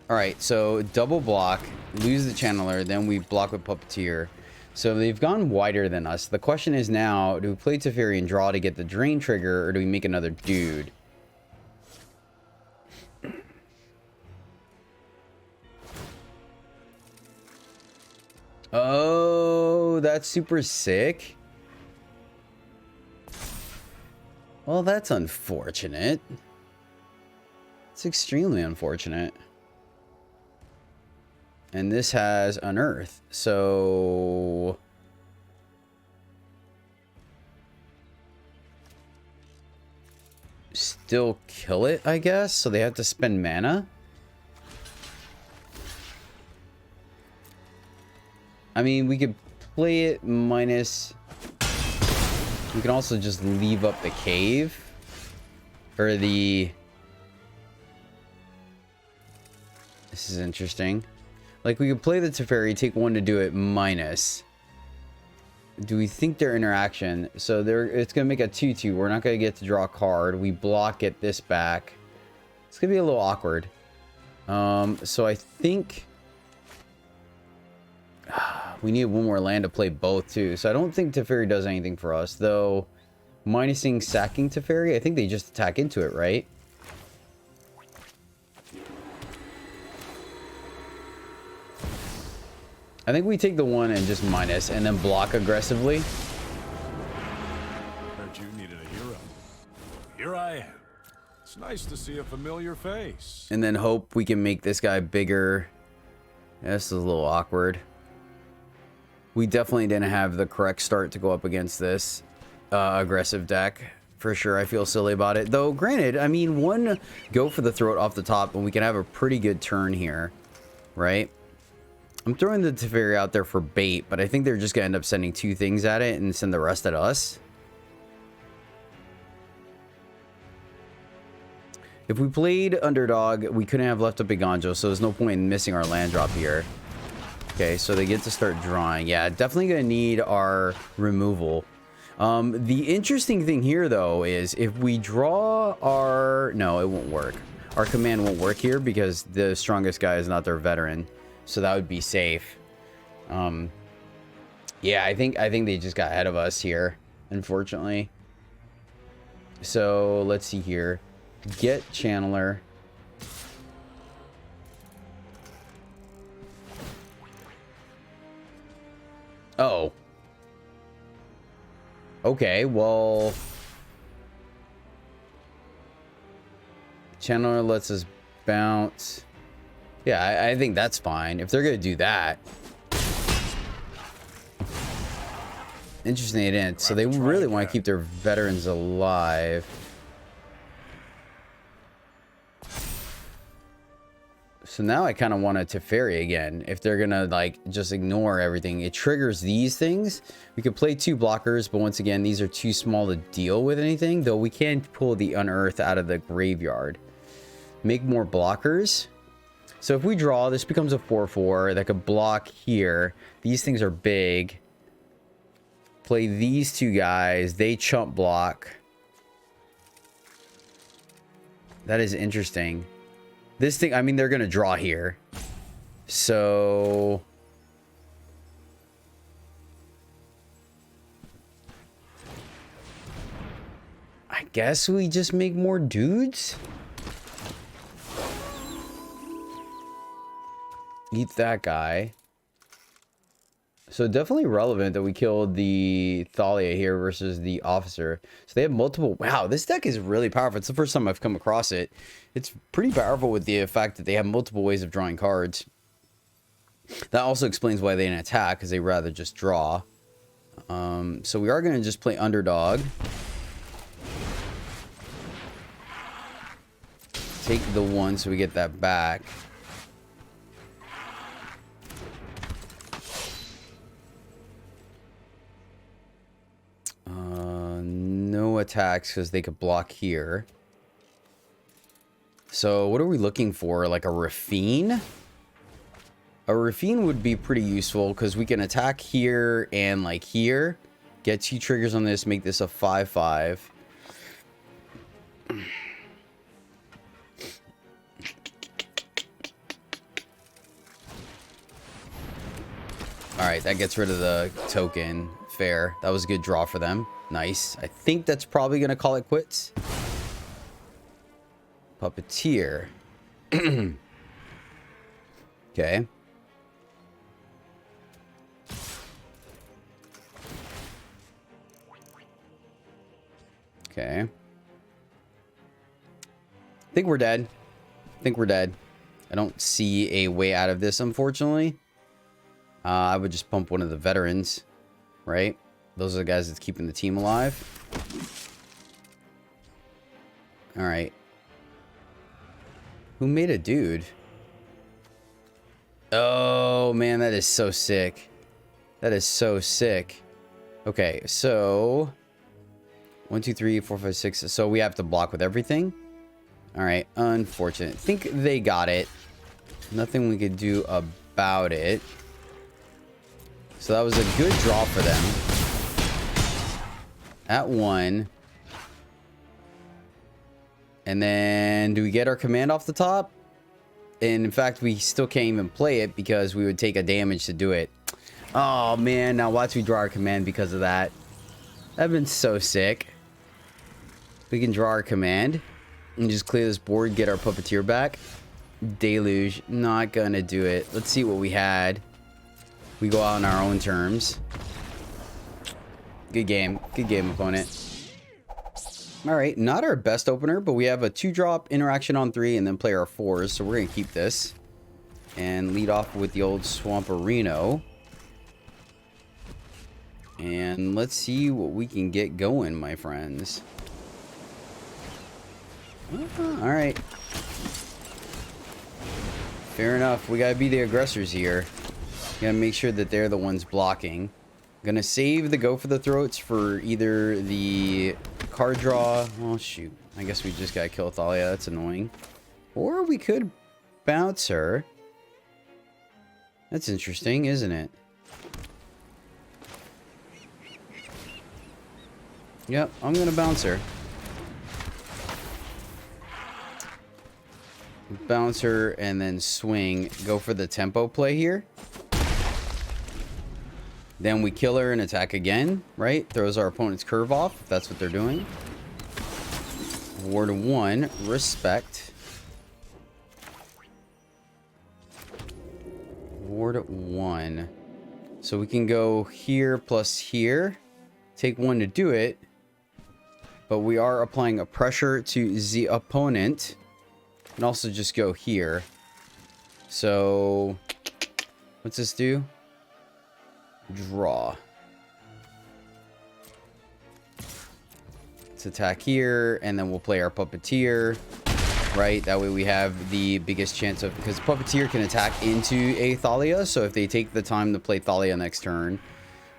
Alright, so double block, lose the Channeler, then we block with Puppeteer. So they've gone wider than us. The question is now, do we play Teferi and draw to get the drain trigger, or do we make another dude? Oh, that's super sick. Well, that's unfortunate. It's extremely unfortunate. And this has Unearth, so... Still kill it, I guess? So they have to spend mana? I mean, we could play it minus... We can also just leave up the cave. Or the... This is interesting. Like, we could play the Teferi, take 1 to do it minus. Do we think their interaction... So it's going to make a 2/2. We're not going to get to draw a card. We block, get this back. It's going to be a little awkward. So I think... We need 1 more land to play both, too. So I don't think Teferi does anything for us. Though, minusing sacking Teferi, I think they just attack into it, right? I think we take the 1 and just minus, and then block aggressively. Heard you needed a hero. Here I am. It's nice to see a familiar face. And then hope we can make this guy bigger. Yeah, this is a little awkward. We definitely didn't have the correct start to go up against this aggressive deck. For sure, I feel silly about it. Though, granted, I mean, 1 go for the throat off the top, and we can have a pretty good turn here. Right? I'm throwing the Teferi out there for bait, but I think they're just going to end up sending 2 things at it and send the rest at us. If we played underdog, we couldn't have left up a Ganjo, so there's no point in missing our land drop here. Okay, so they get to start drawing. Yeah, definitely going to need our removal. The interesting thing here, though, is if we draw our... No, it won't work. Our command won't work here because the strongest guy is not their veteran. So that would be safe. Yeah, I think they just got ahead of us here, unfortunately. So let's see here. Get Channeler. Oh. Okay, well... Channeler lets us bounce... Yeah, I think that's fine. If they're going to do that. Interesting they didn't. So they really want to keep their veterans alive. So now I kind of want a Teferi again. If they're going to, like, just ignore everything. It triggers these things. We could play 2 blockers, but once again, these are too small to deal with anything. Though we can pull the Unearth out of the graveyard. Make more blockers. So if we draw, this becomes a 4/4 that could block here. These things are big. Play these 2 guys. They chump block. That is interesting. This thing, I mean, they're going to draw here. So... I guess we just make more dudes? Eat that guy. So definitely relevant that we killed the Thalia here versus the officer. So they have multiple. Wow, this deck is really powerful. It's the first time I've come across it. It's pretty powerful with the fact that they have multiple ways of drawing cards. That also explains why they didn't attack, because they rather just draw. So we are going to just play underdog. Take the 1 so we get that back. No attacks because they could block here. So what are we looking for? Like a Raffine? A Raffine would be pretty useful because we can attack here and like here. Get 2 triggers on this, make this a 5/5. Alright, that gets rid of the token. Fair. That was a good draw for them. Nice. I think that's probably going to call it quits. Puppeteer. Okay. Okay. I think we're dead. I think we're dead. I don't see a way out of this, unfortunately. I would just pump one of the veterans, right? Those are the guys that's keeping the team alive. All right. Who made a dude? Oh, man, that is so sick. That is so sick. Okay, so 1, 2, 3, 4, 5, 6. So we have to block with everything. All right, unfortunate. I think they got it. Nothing we could do about it. So that was a good draw for them. At 1. And then do we get our command off the top? And in fact, we still can't even play it because we would take a damage to do it. Oh, man. Now watch we draw our command because of that. That'd been so sick. We can draw our command and just clear this board, get our Puppeteer back. Deluge. Not gonna do it. Let's see what we had. We go out on our own terms. Good game. Good game, opponent. Alright, not our best opener, but we have a 2-drop interaction on 3 and then play our 4s, so we're going to keep this. And lead off with the old Swamperino. And let's see what we can get going, my friends. Alright. Fair enough. We got to be the aggressors here. Got to make sure that they're the ones blocking. Gonna save the go for the throats for either the card draw. Oh shoot, I guess we just gotta kill Thalia. That's annoying. Or we could bounce her. That's interesting, isn't it? Yep, I'm gonna bounce her. Bounce her and then swing. Go for the tempo play here. Then we kill her and attack again, right? Throws our opponent's curve off, if that's what they're doing. Ward 1, respect. Ward 1. So we can go here plus here. Take 1 to do it. But we are applying a pressure to the opponent. And also just go here. So, what's this do? Draw. Let's attack here, and then we'll play our Puppeteer, right? That way we have the biggest chance of, because Puppeteer can attack into a Thalia, so if they take the time to play Thalia next turn,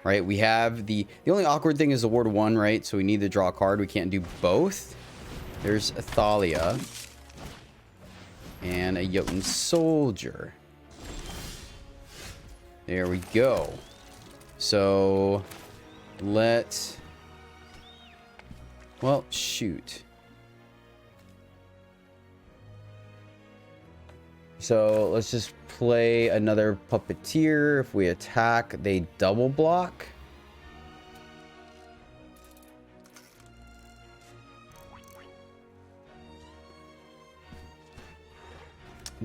right? We have the only awkward thing is the Ward 1, right? So we need to draw a card. We can't do both. There's a Thalia and a Jotun Soldier. There we go. So, let's... Well, shoot. So, let's just play another Puppeteer. If we attack, they double block.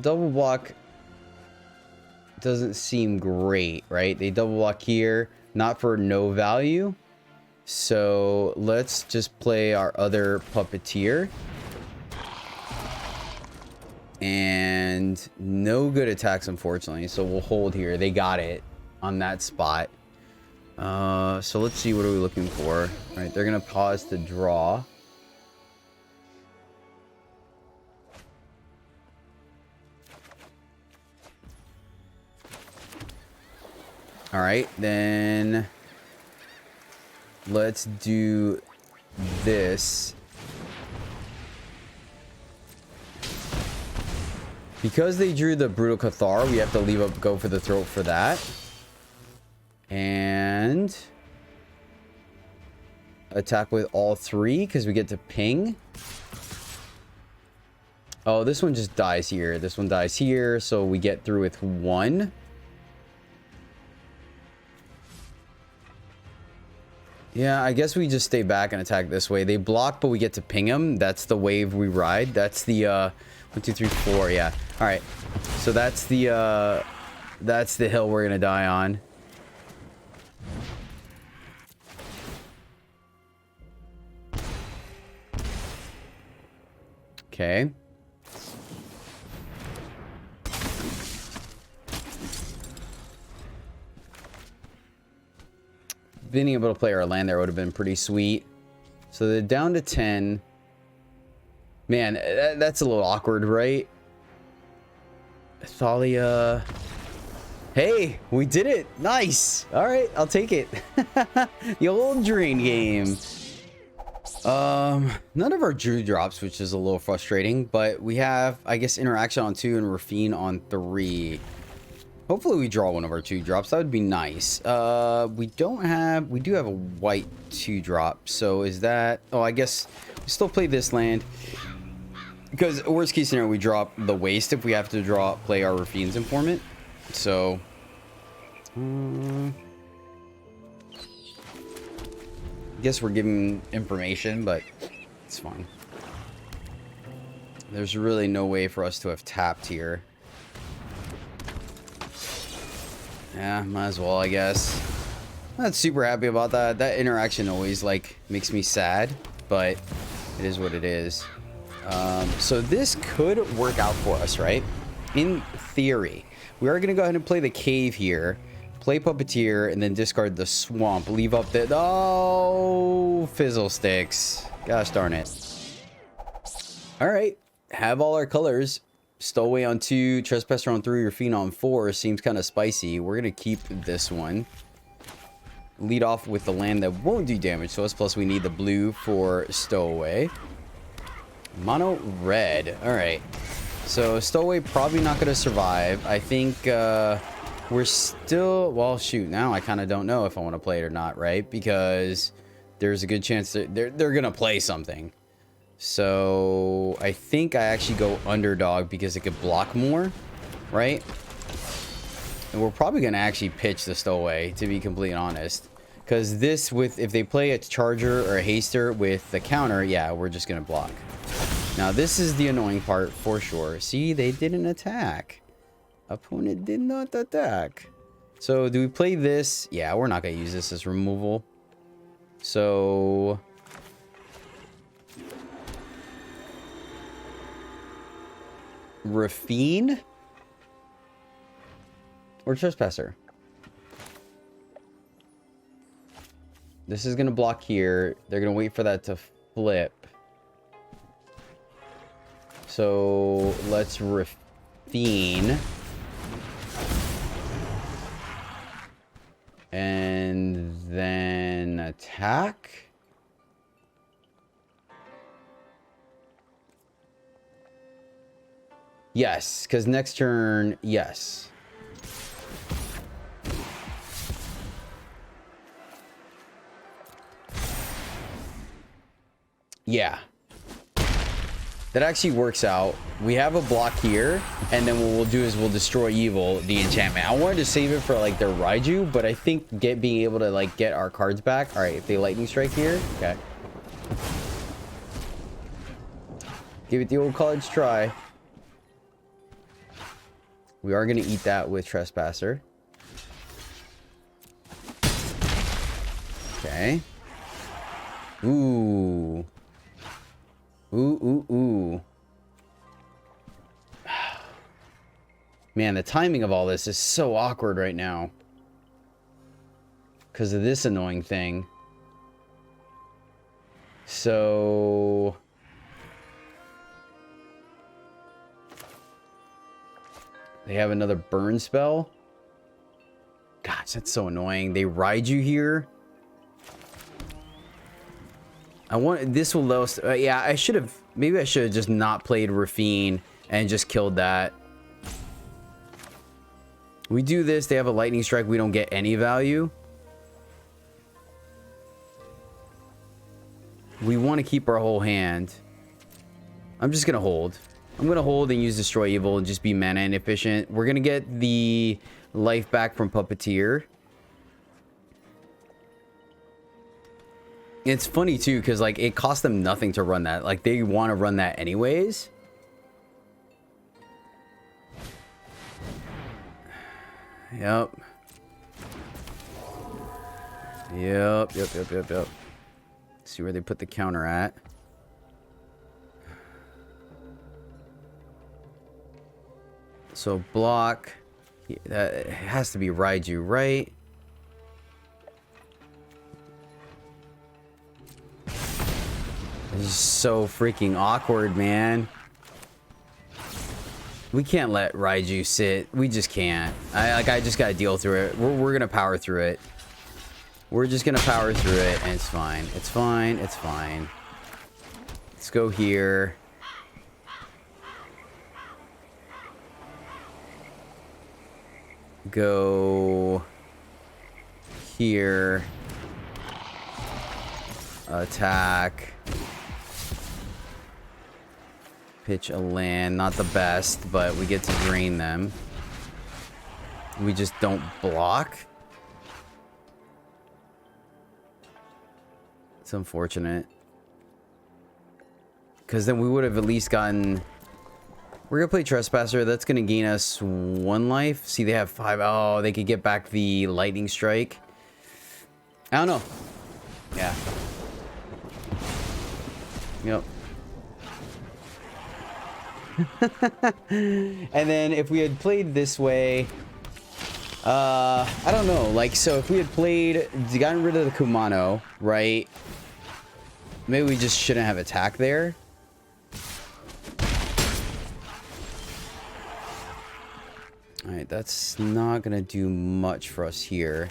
Double block doesn't seem great, right? They double block here, not for no value. So let's just play our other Puppeteer. And no good attacks, unfortunately. So we'll hold here. They got it on that spot. So let's see, what are we looking for? All right, they're going to pause to draw. All right, then let's do this. Because they drew the Brutal Cathar, we have to leave up Go for the Throat for that. And attack with all three because we get to ping. Oh, this one just dies here. This one dies here, so we get through with one. Yeah, I guess we just stay back and attack this way. They block, but we get to ping them. That's the wave we ride. That's the 1, 2, 3, 4. Yeah. All right. So that's the hill we're gonna die on. Okay. Being able to play our land there would have been pretty sweet. So they're down to 10. Man, that's a little awkward, right? Thalia. Hey, we did it. Nice. All right, I'll take it. The old drain game. None of our Drew drops, which is a little frustrating, but we have, I guess, Interaction on 2 and Raffine on 3. Hopefully we draw one of our 2 drops. That would be nice. We do have a white 2 drop. So is that... Oh, I guess we still play this land. Because worst case scenario, we drop the waste if we have to play our Raffine's Informant. So... I guess we're giving information, but it's fine. There's really no way for us to have tapped here. Yeah, might as well, I guess. I'm not super happy about that. That interaction always, like, makes me sad, but it is what it is. So this could work out for us, right? In theory. We are going to go ahead and play the cave here. Play Puppeteer, and then discard the swamp. Leave up the... Oh, Fizzle Sticks. Gosh darn it. Alright. Have all our colors. Stowaway on 2, Trespasser on 3, Raffine on 4. Seems kind of spicy. We're going to keep this one. Lead off with the land that won't do damage to us. Plus, we need the blue for Stowaway. Mono red. Alright. So, Stowaway probably not going to survive. I think we're still... Well, shoot. Now I kind of don't know if I want to play it or not, right? Because there's a good chance that they're going to play something. So I think I actually go underdog because it could block more, right? And we're probably going to actually pitch the Stowaway, to be completely honest. Because this, if they play a Charger or a Haster with the counter, yeah, we're just going to block. Now, this is the annoying part for sure. See, they didn't attack. Opponent did not attack. So do we play this? Yeah, we're not going to use this as removal. So... Raffine or Trespasser? This is gonna block here. They're gonna wait for that to flip. So let's Raffine and then attack. Yes, because next turn, yes. Yeah. That actually works out. We have a block here, and then what we'll do is we'll destroy evil, the enchantment. I wanted to save it for like their Raiju, but I think being able to like get our cards back. All right, if they lightning strike here, okay. Give it the old college try. We are going to eat that with Trespasser. Okay. Ooh. Ooh. Man, the timing of all this is so awkward right now. Because of this annoying thing. So... they have another burn spell. Gosh, that's so annoying. They ride you here. I want... this will let us... yeah, I should have... maybe I should have just not played Raffine and just killed that. We do this. They have a lightning strike. We don't get any value. We want to keep our whole hand. I'm just going to hold. I'm going to hold and use Destroy Evil and just be mana inefficient. We're going to get the life back from Puppeteer. It's funny too, because like it cost them nothing to run that. Like they want to run that anyways. Yep. See where they put the counter at. So block. That it has to be Raiju, right? This is so freaking awkward, man. We can't let Raiju sit. We just can't. I just gotta deal through it. We're gonna power through it. We're just gonna power through it, and it's fine. It's fine. It's fine. Let's go here. Go here. Attack. Pitch a land. Not the best, but we get to drain them. We just don't block. It's unfortunate. Because then we would have at least gotten... we're going to play Trespasser. That's going to gain us 1 life. See, they have 5. Oh, they could get back the lightning strike. I don't know. Yeah. Yep. And then if we had played this way, I don't know, like, so if we had gotten rid of the Kumano, right, maybe we just shouldn't have attacked there. Alright, that's not gonna do much for us here.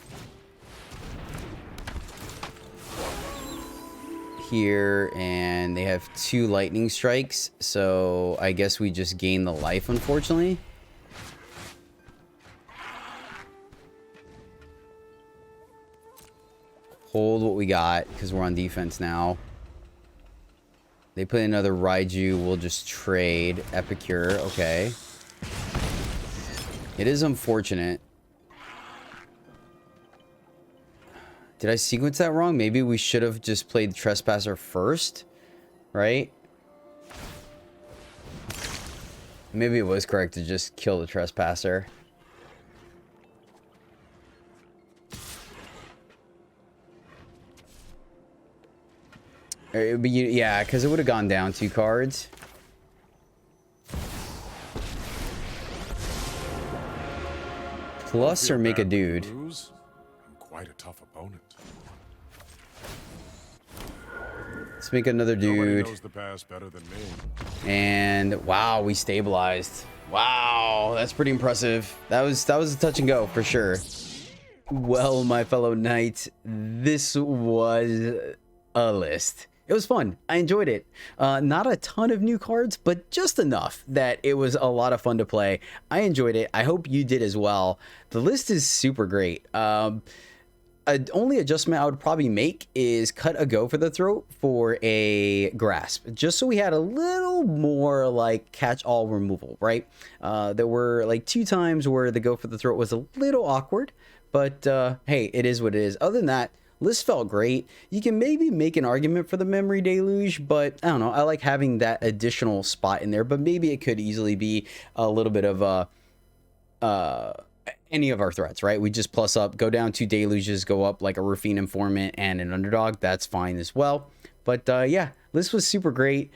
Here, and they have 2 lightning strikes, so I guess we just gain the life, unfortunately. Hold what we got, because we're on defense now. They put another Raiju, we'll just trade. Epicure, okay. It is unfortunate. Did I sequence that wrong? Maybe we should have just played Trespasser first, right? Maybe it was correct to just kill the Trespasser. But yeah, because it would have gone down 2 cards. Plus or make a dude. I'm quite a tough opponent. Let's make another dude. Nobody knows the past better than me. And wow, we stabilized. Wow, that's pretty impressive. That was a touch and go for sure. Well, my fellow knights, this was a list. It was fun. I enjoyed it. Not a ton of new cards, but just enough that it was a lot of fun to play. I enjoyed it. I hope you did as well. The list is super great. Only adjustment I would probably make is cut a Go for the Throat for a Grasp, just so we had a little more like catch-all removal, right? There were like 2 times where the Go for the Throat was a little awkward, but hey, it is what it is. Other than that, list felt great. You can maybe make an argument for the Memory Deluge, but I don't know. I like having that additional spot in there, but maybe it could easily be a little bit of a any of our threats, right? We just plus up, go down 2 deluges, go up like a Raffine Informant and an Underdog. That's fine as well. But yeah, this was super great.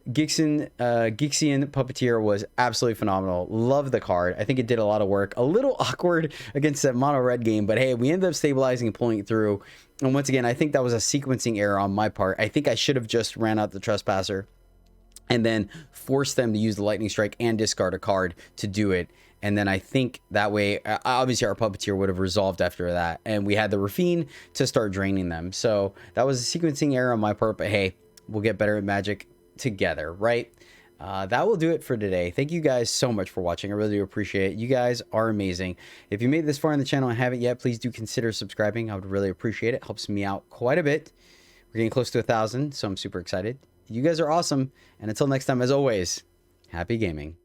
Gixian Puppeteer was absolutely phenomenal. Love the card. I think it did a lot of work. A little awkward against that mono red game, but hey, we ended up stabilizing and pulling it through. And once again, I think that was a sequencing error on my part. I think I should have just ran out the Trespasser and then forced them to use the Lightning Strike and discard a card to do it. And then I think that way, obviously our Puppeteer would have resolved after that. And we had the Raffine to start draining them. So that was a sequencing error on my part, but hey, we'll get better at Magic together, right? That will do it for today. Thank you guys so much for watching. I really do appreciate it. You guys are amazing. If you made it this far in the channel and haven't yet, please do consider subscribing. I would really appreciate it. Helps me out quite a bit. We're getting close to 1,000, so I'm super excited. You guys are awesome. And until next time, as always, happy gaming.